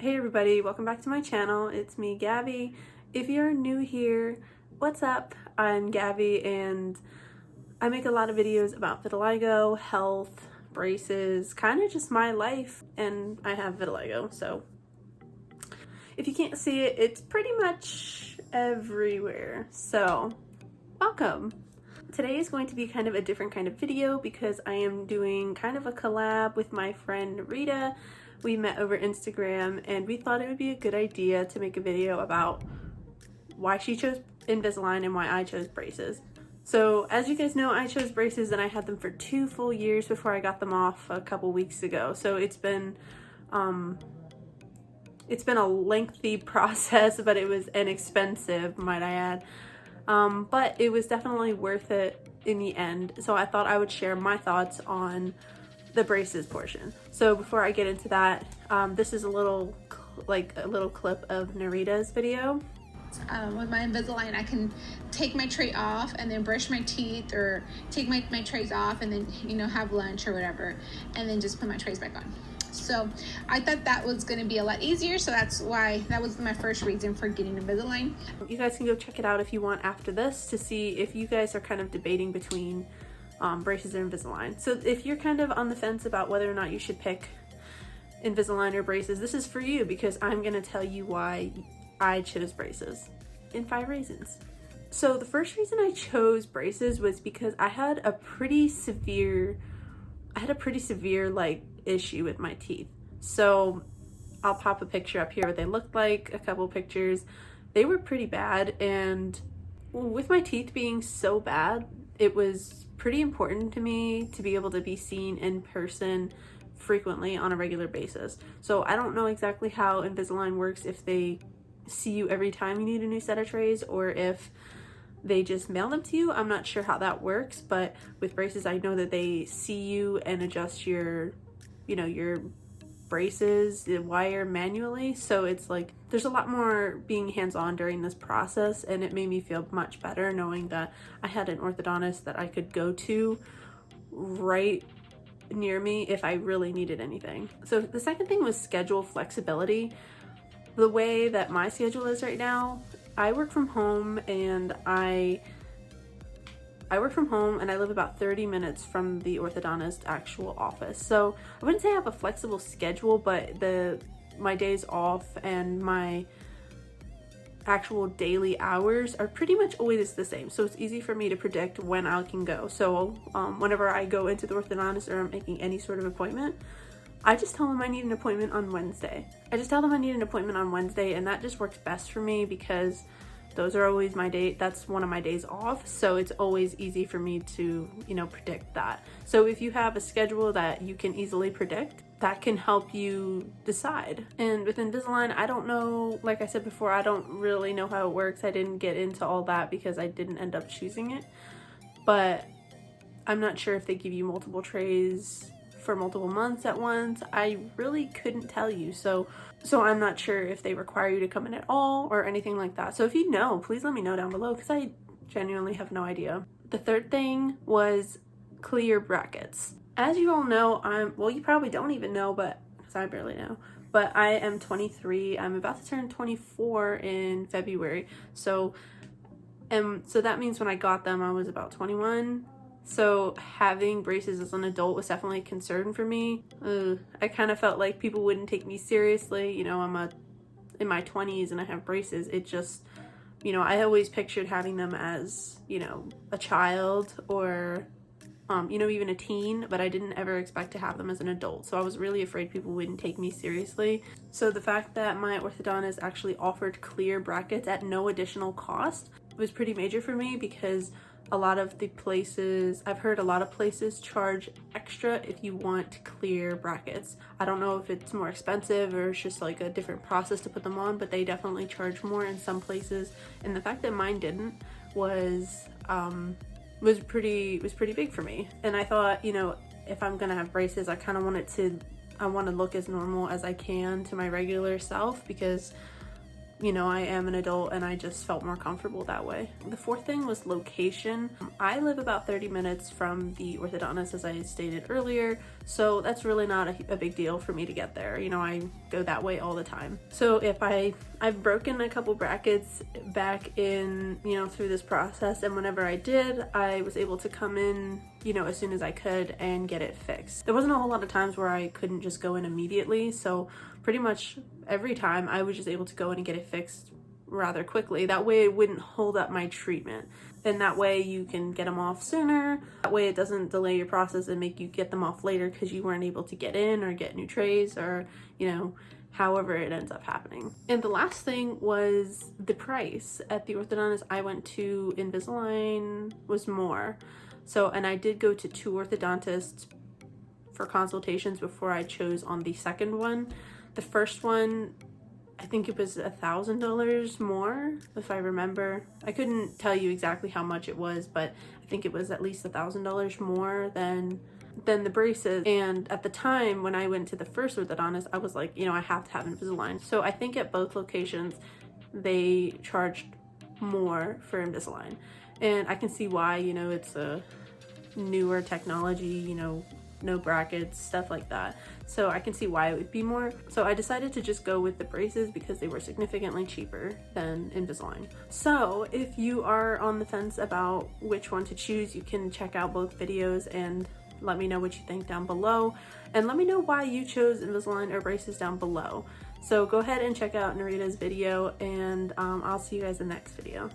Hey everybody, welcome back to my channel. It's me, Gabby. If you're new here, what's up? I'm Gabby and I make a lot of videos about vitiligo, health, braces, kind of just my life, and I have vitiligo, so if you can't see it, it's pretty much everywhere. So, welcome. Today is going to be kind of a different kind of video because I am doing kind of a collab with my friend Nerida. We met over Instagram and we thought it would be a good idea to make a video about why she chose Invisalign and why I chose braces. So as you guys know, I chose braces and I had them for 2 full years before I got them off a couple weeks ago. So it's been a lengthy process, but it was inexpensive, might I add. But it was definitely worth it in the end. So I thought I would share my thoughts on the braces portion. So before I get into that, this is a little clip of Nerida's video. With my Invisalign, I can take my tray off and then brush my teeth, or take my trays off and then, have lunch or whatever, and then just put my trays back on. So I thought that was going to be a lot easier, so that was my first reason for getting Invisalign. You guys can go check it out if you want after this to see if you guys are kind of debating between braces and Invisalign. So if you're kind of on the fence about whether or not you should pick Invisalign or braces, this is for you because I'm going to tell you why I chose braces in 5 reasons. So the first reason I chose braces was because I had a pretty severe like issue with my teeth. So I'll pop a picture up here what they looked like, a couple pictures. They were pretty bad, and with my teeth being so bad, it was pretty important to me to be able to be seen in person frequently on a regular basis. So I don't know exactly how Invisalign works, if they see you every time you need a new set of trays or if they just mail them to you. I'm not sure how that works, but with braces I know that they see you and adjust your braces, the wire, manually. So it's like there's a lot more being hands-on during this process, and it made me feel much better knowing that I had an orthodontist that I could go to right near me if I really needed anything. So the second thing was schedule flexibility. The way that my schedule is right now, I work from home and I live about 30 minutes from the orthodontist actual office. So I wouldn't say I have a flexible schedule, but my days off and my actual daily hours are pretty much always the same. So it's easy for me to predict when I can go. So whenever I go into the orthodontist or I'm making any sort of appointment, I just tell them I need an appointment on Wednesday. And that just works best for me because those are always my day. That's one of my days off. So it's always easy for me to, predict that. So if you have a schedule that you can easily predict, that can help you decide. And with Invisalign, I don't know, like I said before, I don't really know how it works. I didn't get into all that because I didn't end up choosing it. But I'm not sure if they give you multiple trays for multiple months at once. I really couldn't tell you. So I'm not sure if they require you to come in at all or anything like that. So if you know, please let me know down below because I genuinely have no idea. The third thing was clear brackets. As you all know, you probably don't even know, but because I barely know, but I am 23. I'm about to turn 24 in February. So that means when I got them, I was about 21. So having braces as an adult was definitely a concern for me. I kind of felt like people wouldn't take me seriously. I'm in my 20s and I have braces. It just, I always pictured having them as, a child or, even a teen, but I didn't ever expect to have them as an adult. So I was really afraid people wouldn't take me seriously. So the fact that my orthodontist actually offered clear brackets at no additional cost was pretty major for me because I've heard a lot of places charge extra if you want clear brackets. I don't know if it's more expensive or it's just like a different process to put them on, but they definitely charge more in some places. And the fact that mine didn't was pretty big for me. And I thought, if I'm gonna have braces, I want to look as normal as I can to my regular self because you know, I am an adult and I just felt more comfortable that way. The fourth thing was location. I live about 30 minutes from the orthodontist, as I stated earlier, so that's really not a big deal for me to get there. You know, I go that way all the time. So if I've broken a couple brackets back in, you know, through this process, and whenever I did, I was able to come in, you know, as soon as I could and get it fixed. There wasn't a whole lot of times where I couldn't just go in immediately, so pretty much every time I was just able to go in and get it fixed rather quickly. That way it wouldn't hold up my treatment, and that way you can get them off sooner. That way it doesn't delay your process and make you get them off later because you weren't able to get in or get new trays, or, you know, however it ends up happening. And the last thing was the price. At the orthodontist I went to, Invisalign was more. So, and I did go to 2 orthodontists for consultations before I chose on the second one. The first one, I think it was $1,000 more, if I remember. I couldn't tell you exactly how much it was, but I think it was at least $1,000 more than the braces. And at the time when I went to the first orthodontist, I was like, you know, I have to have Invisalign. So I think at both locations they charged more for Invisalign, and I can see why. You know, it's a newer technology, you know, no brackets, stuff like that. So I can see why it would be more. So I decided to just go with the braces because they were significantly cheaper than Invisalign. So if you are on the fence about which one to choose, you can check out both videos and let me know what you think down below. And let me know why you chose Invisalign or braces down below. So go ahead and check out Nerida's video, and I'll see you guys in the next video.